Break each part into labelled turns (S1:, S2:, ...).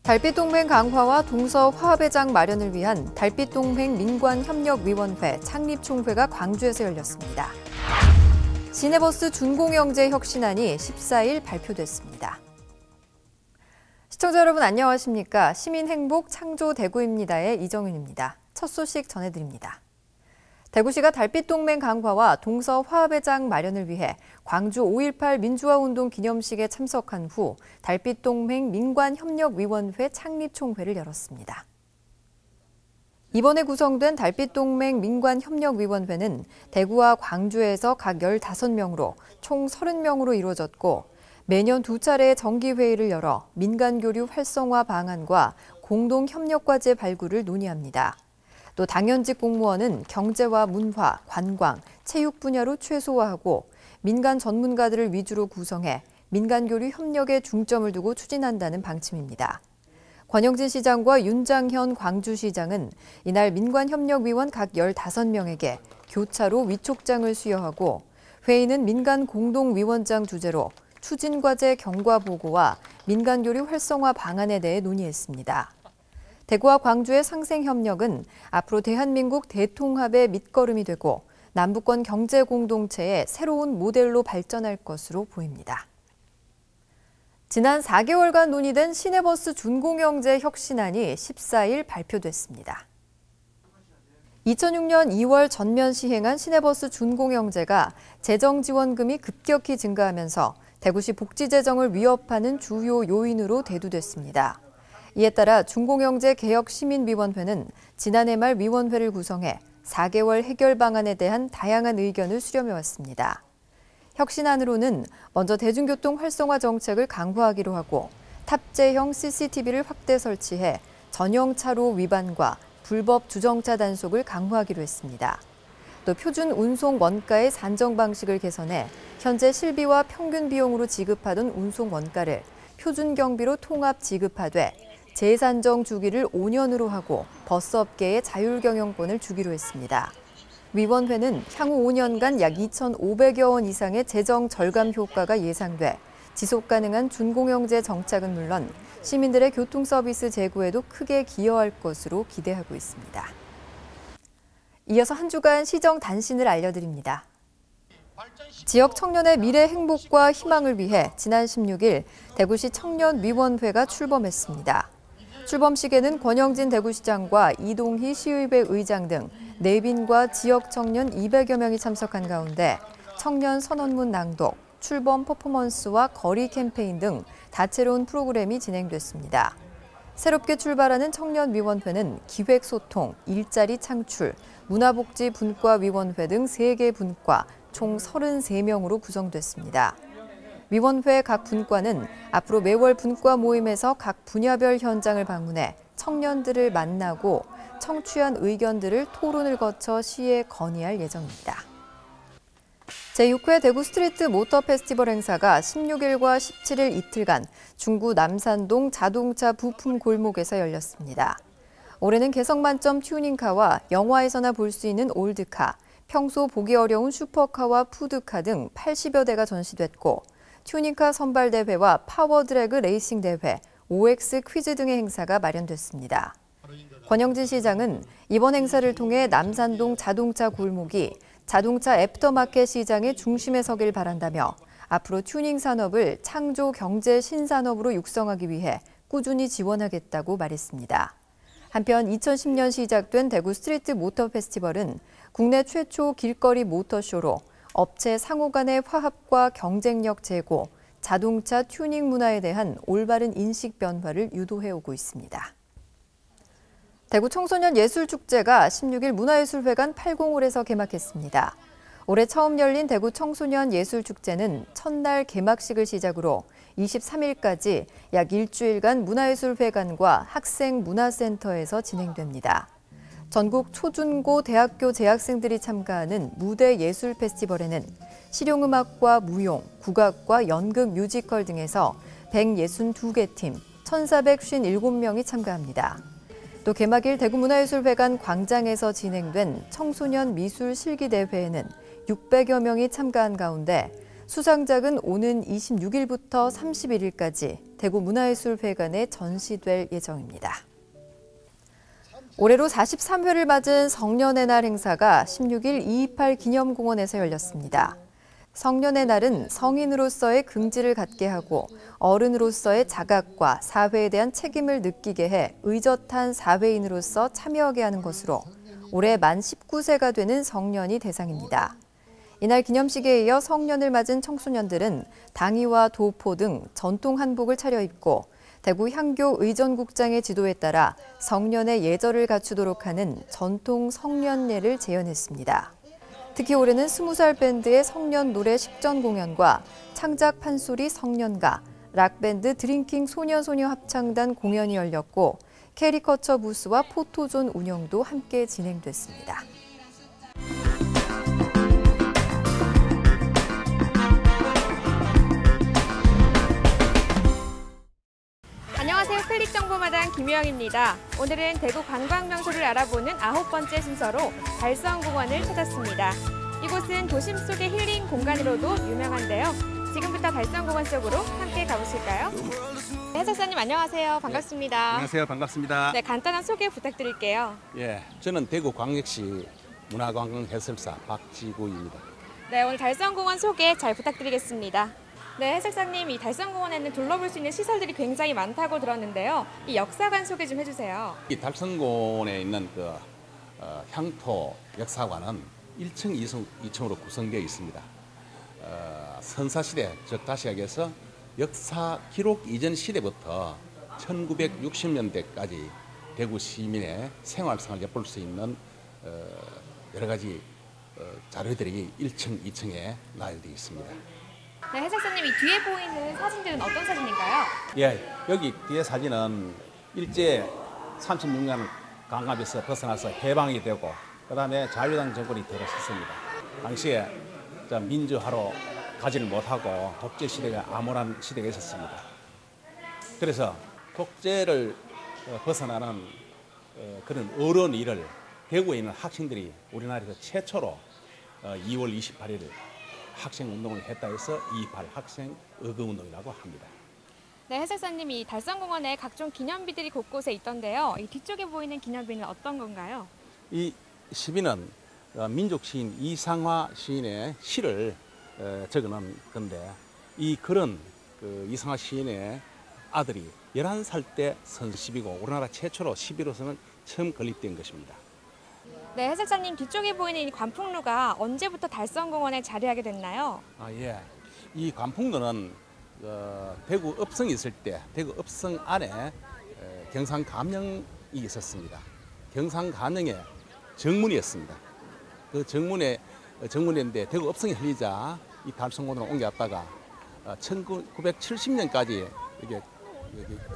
S1: 달빛동맹 강화와 동서 화합회장 마련을 위한 달빛동맹 민관협력위원회 창립총회가 광주에서 열렸습니다. 시내버스 준공영제 혁신안이 14일 발표됐습니다. 시청자 여러분 안녕하십니까? 시민행복 창조대구입니다의 이정윤입니다. 첫 소식 전해드립니다. 대구시가 달빛동맹 강화와 동서 화합회장 마련을 위해 광주 5.18 민주화운동 기념식에 참석한 후 달빛동맹 민관협력위원회 창립총회를 열었습니다. 이번에 구성된 달빛동맹 민관협력위원회는 대구와 광주에서 각 15명으로 총 30명으로 이루어졌고 매년 2차례의 정기회의를 열어 민간교류 활성화 방안과 공동협력과제 발굴을 논의합니다. 또 당연직 공무원은 경제와 문화, 관광, 체육 분야로 최소화하고 민간 전문가들을 위주로 구성해 민간교류 협력에 중점을 두고 추진한다는 방침입니다. 권영진 시장과 윤장현 광주시장은 이날 민관협력위원 각 15명에게 교차로 위촉장을 수여하고 회의는 민간 공동위원장 주재로 추진과제 경과보고와 민간교류 활성화 방안에 대해 논의했습니다. 대구와 광주의 상생협력은 앞으로 대한민국 대통합의 밑거름이 되고 남북권 경제공동체의 새로운 모델로 발전할 것으로 보입니다. 지난 4개월간 논의된 시내버스 준공영제 혁신안이 14일 발표됐습니다. 2006년 2월 전면 시행한 시내버스 준공영제가 재정지원금이 급격히 증가하면서 대구시 복지재정을 위협하는 주요 요인으로 대두됐습니다. 이에 따라 준공영제 개혁시민위원회는 지난해 말 위원회를 구성해 4개월 해결 방안에 대한 다양한 의견을 수렴해왔습니다. 혁신안으로는 먼저 대중교통 활성화 정책을 강화하기로 하고 탑재형 CCTV를 확대 설치해 전용 차로 위반과 불법 주정차 단속을 강화하기로 했습니다. 또 표준 운송 원가의 산정 방식을 개선해 현재 실비와 평균 비용으로 지급하던 운송 원가를 표준 경비로 통합 지급하되 재산정 주기를 5년으로 하고 버스업계에 자율경영권을 주기로 했습니다. 위원회는 향후 5년간 약 2,500여 원 이상의 재정 절감 효과가 예상돼 지속 가능한 준공영제 정착은 물론 시민들의 교통 서비스 제고에도 크게 기여할 것으로 기대하고 있습니다. 이어서 한 주간 시정 단신을 알려드립니다. 지역 청년의 미래 행복과 희망을 위해 지난 16일 대구시 청년위원회가 출범했습니다. 출범식에는 권영진 대구시장과 이동희 시의회 의장 등 내빈과 지역 청년 200여 명이 참석한 가운데 청년 선언문 낭독, 출범 퍼포먼스와 거리 캠페인 등 다채로운 프로그램이 진행됐습니다. 새롭게 출발하는 청년위원회는 기획소통, 일자리 창출, 문화복지 분과위원회 등 3개 분과 총 33명으로 구성됐습니다. 위원회 각 분과는 앞으로 매월 분과 모임에서 각 분야별 현장을 방문해 청년들을 만나고 청취한 의견들을 토론을 거쳐 시에 건의할 예정입니다. 제6회 대구 스트리트 모터 페스티벌 행사가 16일과 17일 이틀간 중구 남산동 자동차 부품 골목에서 열렸습니다. 올해는 개성 만점 튜닝카와 영화에서나 볼 수 있는 올드카, 평소 보기 어려운 슈퍼카와 푸드카 등 80여 대가 전시됐고 튜닝카 선발대회와 파워드래그 레이싱 대회, OX 퀴즈 등의 행사가 마련됐습니다. 권영진 시장은 이번 행사를 통해 남산동 자동차 골목이 자동차 애프터마켓 시장의 중심에 서길 바란다며 앞으로 튜닝 산업을 창조 경제 신산업으로 육성하기 위해 꾸준히 지원하겠다고 말했습니다. 한편 2010년 시작된 대구 스트리트 모터 페스티벌은 국내 최초 길거리 모터쇼로 업체 상호 간의 화합과 경쟁력 제고, 자동차 튜닝 문화에 대한 올바른 인식 변화를 유도해오고 있습니다. 대구 청소년 예술축제가 16일 문화예술회관 805홀에서 개막했습니다. 올해 처음 열린 대구 청소년 예술축제는 첫날 개막식을 시작으로 23일까지 약 일주일간 문화예술회관과 학생문화센터에서 진행됩니다. 전국 초중고 대학교 재학생들이 참가하는 무대 예술 페스티벌에는 실용음악과 무용, 국악과 연극 뮤지컬 등에서 162개 팀, 1,457명이 참가합니다. 또 개막일 대구문화예술회관 광장에서 진행된 청소년 미술 실기대회에는 600여 명이 참가한 가운데 수상작은 오는 26일부터 31일까지 대구문화예술회관에 전시될 예정입니다. 올해로 43회를 맞은 성년의 날 행사가 16일 228 기념공원에서 열렸습니다. 성년의 날은 성인으로서의 긍지를 갖게 하고 어른으로서의 자각과 사회에 대한 책임을 느끼게 해 의젓한 사회인으로서 참여하게 하는 것으로 올해 만 19세가 되는 성년이 대상입니다. 이날 기념식에 이어 성년을 맞은 청소년들은 당의와 도포 등 전통 한복을 차려입고 대구 향교 의전국장의 지도에 따라 성년의 예절을 갖추도록 하는 전통 성년예를 재현했습니다. 특히 올해는 20살 밴드의 성년 노래 식전 공연과 창작 판소리 성년가, 락밴드 드링킹 소녀소녀 합창단 공연이 열렸고 캐리커처 부스와 포토존 운영도 함께 진행됐습니다.
S2: 안녕하세요. 클릭정보마당 김유영입니다. 오늘은 대구 관광명소를 알아보는 9번째 순서로 달성공원을 찾았습니다. 이곳은 도심 속의 힐링 공간으로도 유명한데요. 지금부터 달성공원 속으로 함께 가보실까요? 네, 해설사님 안녕하세요. 반갑습니다.
S3: 네, 안녕하세요. 반갑습니다.
S2: 네, 간단한 소개 부탁드릴게요.
S3: 예, 저는 대구광역시 문화관광해설사 박지구입니다.
S2: 네, 오늘 달성공원 소개 잘 부탁드리겠습니다. 네, 해설사님, 이 달성공원에는 둘러볼 수 있는 시설들이 굉장히 많다고 들었는데요. 이 역사관 소개 좀 해주세요.
S3: 이 달성공원에 있는 향토 역사관은 1층, 2층으로 구성되어 있습니다. 선사시대, 즉 다시 얘기해서 역사 기록 이전 시대부터 1960년대까지 대구 시민의 생활상을 엿볼 수 있는 여러 가지 자료들이 1층, 2층에 나열되어 있습니다.
S2: 네, 해설사님, 이 뒤에 보이는 사진들은 어떤 사진인가요?
S3: 예, 여기 뒤에 사진은 일제 36년 강압에서 벗어나서 해방이 되고 그다음에 자유당 정권이 들어섰습니다. 당시에 민주화로 가지를 못하고 독재 시대가 암울한 시대가 있었습니다. 그래서 독재를 벗어나는 그런 어려운 일을 대구에 있는 학생들이 우리나라에서 최초로 2월 28일 학생운동을 했다 해서 228 학생 의거운동이라고 합니다.
S2: 네, 해설사님, 이 달성공원에 각종 기념비들이 곳곳에 있던데요. 이 뒤쪽에 보이는 기념비는 어떤 건가요?
S3: 이 시비는 민족 시인 이상화 시인의 시를 적어놓은 건데 이 글은 이상화 시인의 아들이 11살 때 선 시비고 우리나라 최초로 시비로서는 처음 건립된 것입니다.
S2: 네, 해설사님, 뒤쪽에 보이는 이 관풍루가 언제부터 달성공원에 자리하게 됐나요?
S3: 예. 이 관풍루는 대구 읍성이 있을 때 대구 읍성 안에 경상감령이 있었습니다. 경상감령의 정문이었습니다. 그 정문인데 대구 읍성이 흘리자 이 달성공원으로 옮겨왔다가 1970년까지 여기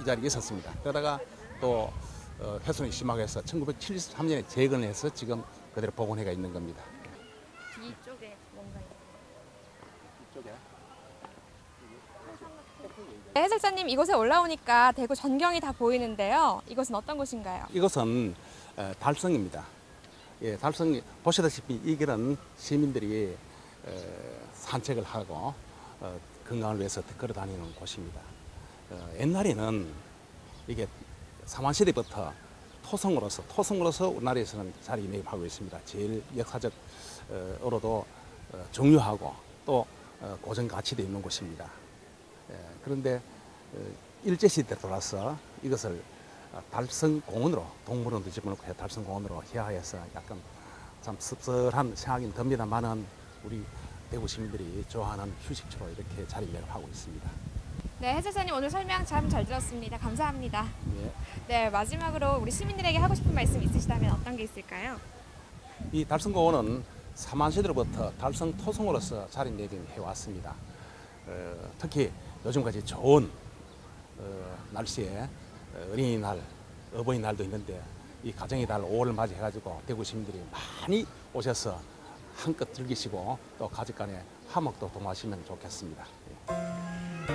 S3: 이 자리에 있었습니다. 그러다가 또 훼손이 심하게 해서 1973년에 재건을 해서 지금 그대로 복원해가 있는 겁니다.
S2: 뒤쪽에 뭔가요?
S3: 이쪽에?
S2: 네, 해설사님, 이곳에 올라오니까 대구 전경이 다 보이는데요. 이곳은 어떤 곳인가요?
S3: 이것은 달성입니다. 예, 달성 보시다시피 이 길은 시민들이 산책을 하고 건강을 위해서 걸어 다니는 곳입니다. 옛날에는 이게 삼환시대부터 토성으로서 우리나라에서는 자리매김하고 있습니다. 제일 역사적으로도 중요하고 또 고정 가치도 있는 곳입니다. 그런데 일제시대 들어와서 이것을 달성공원으로 동물원도 집어넣고 달성공원으로 희화해서 약간 참 씁쓸한 생각이 듭니다만은 우리 대구 시민들이 좋아하는 휴식처로 이렇게 자리매김하고 있습니다.
S2: 네, 해설사님, 오늘 설명 참 잘 들었습니다. 감사합니다.
S3: 예.
S2: 네, 마지막으로 우리 시민들에게 하고 싶은 말씀 있으시다면 어떤 게 있을까요?
S3: 이 달성공원은 삼환시대로부터 달성 토성으로서 자리매김해 왔습니다. 특히 요즘까지 좋은 날씨에 어린이날, 어버이날도 있는데 이 가정의 달 5월을 맞이해가지고 대구 시민들이 많이 오셔서 한껏 즐기시고 또 가족 간에 화목도 도모하시면 좋겠습니다.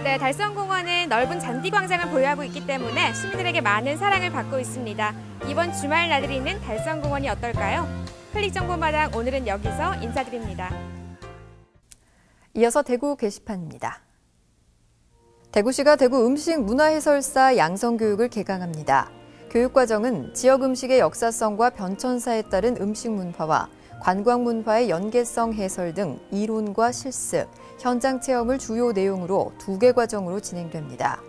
S2: 네, 달성공원은 넓은 잔디광장을 보유하고 있기 때문에 시민들에게 많은 사랑을 받고 있습니다. 이번 주말 나들이는 달성공원이 어떨까요? 클릭정보마당 오늘은 여기서 인사드립니다.
S1: 이어서 대구 게시판입니다. 대구시가 대구 음식문화해설사 양성교육을 개강합니다. 교육과정은 지역 음식의 역사성과 변천사에 따른 음식 문화와 관광 문화의 연계성 해설 등 이론과 실습, 현장 체험을 주요 내용으로 2개 과정으로 진행됩니다.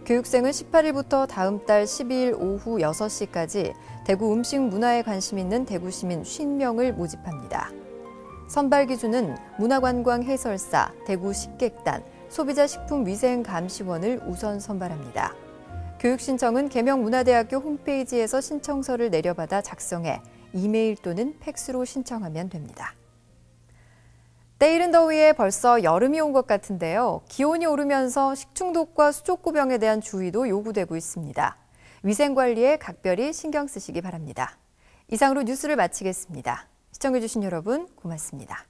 S1: 교육생은 18일부터 다음 달 12일 오후 6시까지 대구 음식 문화에 관심 있는 대구시민 50명을 모집합니다. 선발 기준은 문화관광 해설사, 대구 식객단, 소비자 식품위생감시원을 우선 선발합니다. 교육 신청은 계명문화대학교 홈페이지에서 신청서를 내려받아 작성해 이메일 또는 팩스로 신청하면 됩니다. 때이른 더위에 벌써 여름이 온 것 같은데요. 기온이 오르면서 식중독과 수족구병에 대한 주의도 요구되고 있습니다. 위생관리에 각별히 신경 쓰시기 바랍니다. 이상으로 뉴스를 마치겠습니다. 시청해주신 여러분 고맙습니다.